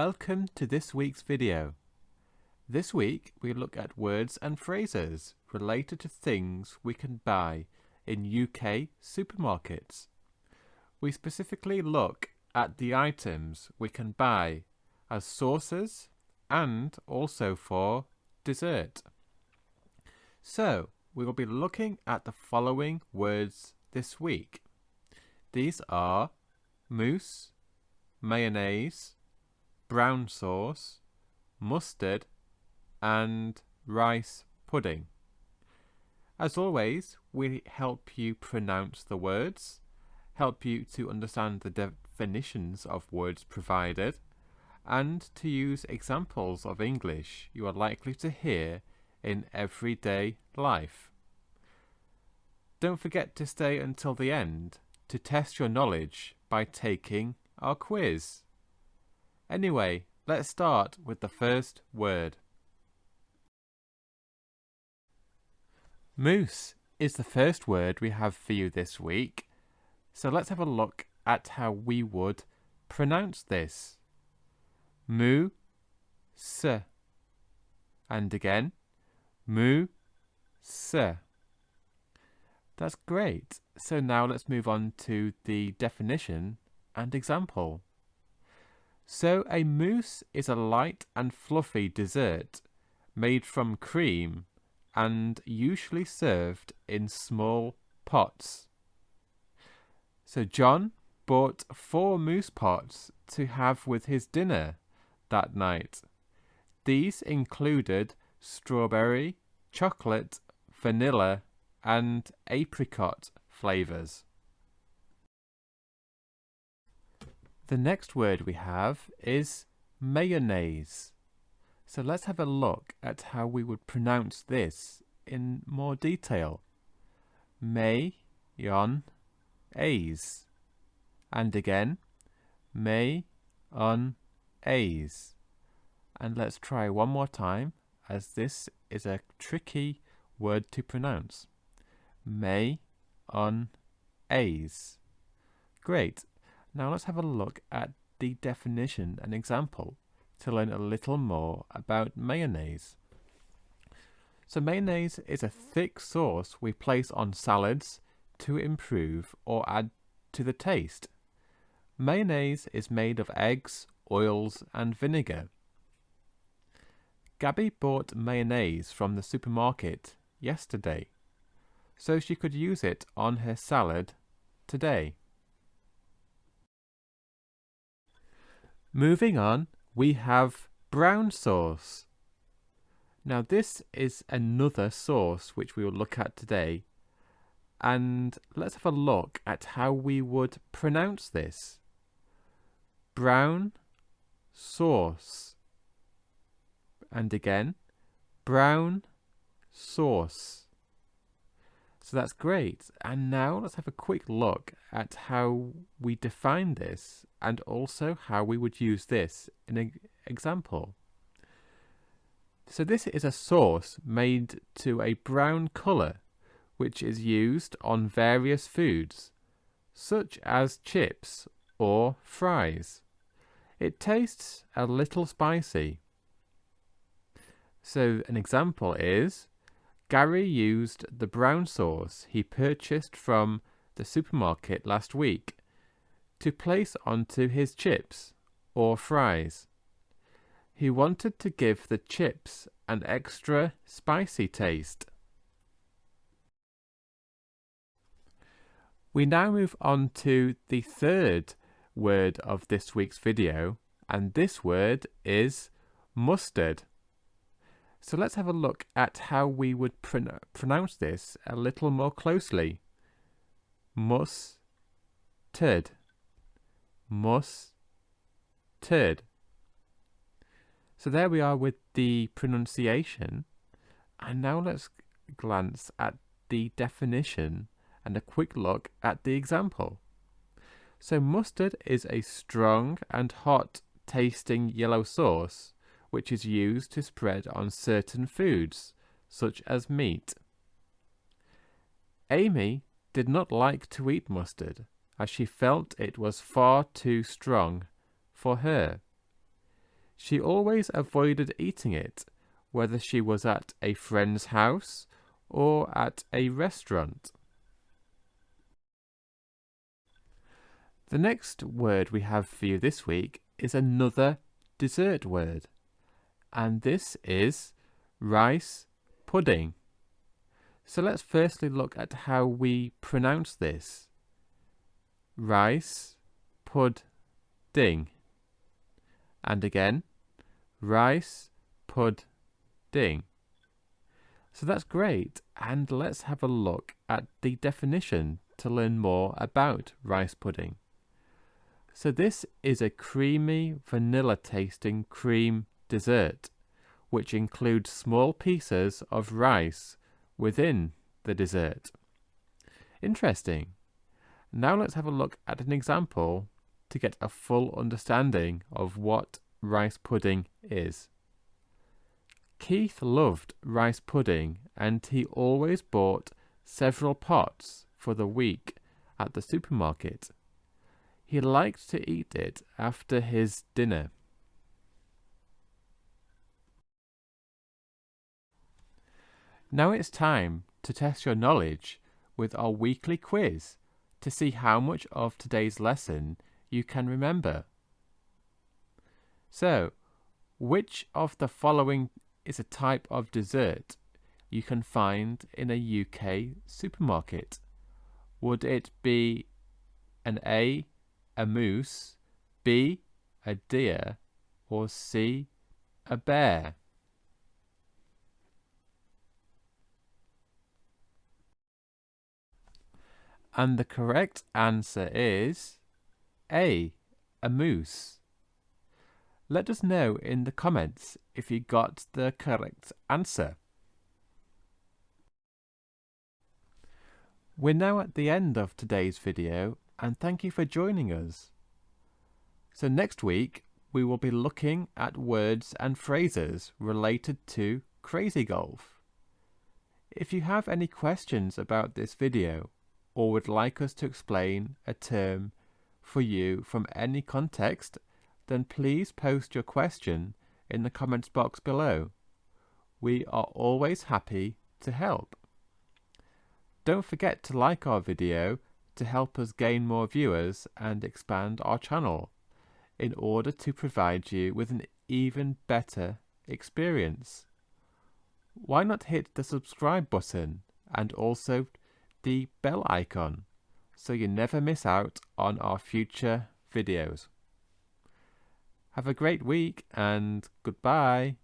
welcome to this week's video. This week we look at words and phrases related to things we can buy in UK supermarkets. We specifically look at the items we can buy as sauces and also for dessert. So we will be looking at the following words this week. These are mousse, mayonnaise, brown sauce, mustard and rice pudding. As always, we help you pronounce the words, help you to understand the definitions of words provided, and to use examples of English you are likely to hear in everyday life. Don't forget to stay until the end to test your knowledge by taking our quiz. Anyway, let's start with the first word. Mousse is the first word we have for you this week, so let's have a look at how we would pronounce this. Mousse. And again, mousse. That's great. So now let's move on to the definition and example. So a mousse is a light and fluffy dessert made from cream and usually served in small pots. So John bought 4 mousse pots to have with his dinner that night. These included strawberry, chocolate, vanilla and apricot flavours. The next word we have is mayonnaise. So let's have a look at how we would pronounce this in more detail. Mayonnaise. And again, mayonnaise. And let's try one more time, as this is a tricky word to pronounce. Mayonnaise. Great. Now let's have a look at the definition and example to learn a little more about mayonnaise. So mayonnaise is a thick sauce we place on salads to improve or add to the taste. Mayonnaise is made of eggs, oils and vinegar. Gabby bought mayonnaise from the supermarket yesterday, so she could use it on her salad today. Moving on, we have brown sauce. Now this is another sauce which we will look at today, and let's have a look at how we would pronounce this. Brown sauce. And again, brown sauce. So that's great. And now let's have a quick look at how we define this and also how we would use this in an example. So this is a sauce made to a brown colour which is used on various foods such as chips or fries. It tastes a little spicy. So an example is Gary used the brown sauce he purchased from the supermarket last week to place onto his chips or fries. He wanted to give the chips an extra spicy taste. We now move on to the third word of this week's video, and this word is mustard. So let's have a look at how we would pronounce this a little more closely. Mustard. Mustard. So there we are with the pronunciation. And now let's glance at the definition and a quick look at the example. So mustard is a strong and hot tasting yellow sauce which is used to spread on certain foods, such as meat. Amy did not like to eat mustard, as she felt it was far too strong for her. She always avoided eating it, whether she was at a friend's house or at a restaurant. The next word we have for you this week is another dessert word, and this is rice pudding. So let's firstly look at how we pronounce this. Rice pudding. And again, rice pudding. So that's great, and let's have a look at the definition to learn more about rice pudding. So this is a creamy, vanilla tasting cream dessert, which includes small pieces of rice within the dessert. Interesting. Now let's have a look at an example to get a full understanding of what rice pudding is. Keith loved rice pudding, and he always bought several pots for the week at the supermarket. He liked to eat it after his dinner. Now it's time to test your knowledge with our weekly quiz to see how much of today's lesson you can remember. So, which of the following is a type of dessert you can find in a UK supermarket? Would it be an A, a moose, B, a deer, or C, a bear? And the correct answer is A, a moose. Let us know in the comments if you got the correct answer. We're now at the end of today's video, and thank you for joining us. So next week we will be looking at words and phrases related to Crazy Golf. If you have any questions about this video, or would like us to explain a term for you from any context, then please post your question in the comments box below. We are always happy to help. Don't forget to like our video to help us gain more viewers and expand our channel in order to provide you with an even better experience. Why not hit the subscribe button and also the bell icon so you never miss out on our future videos. Have a great week and goodbye.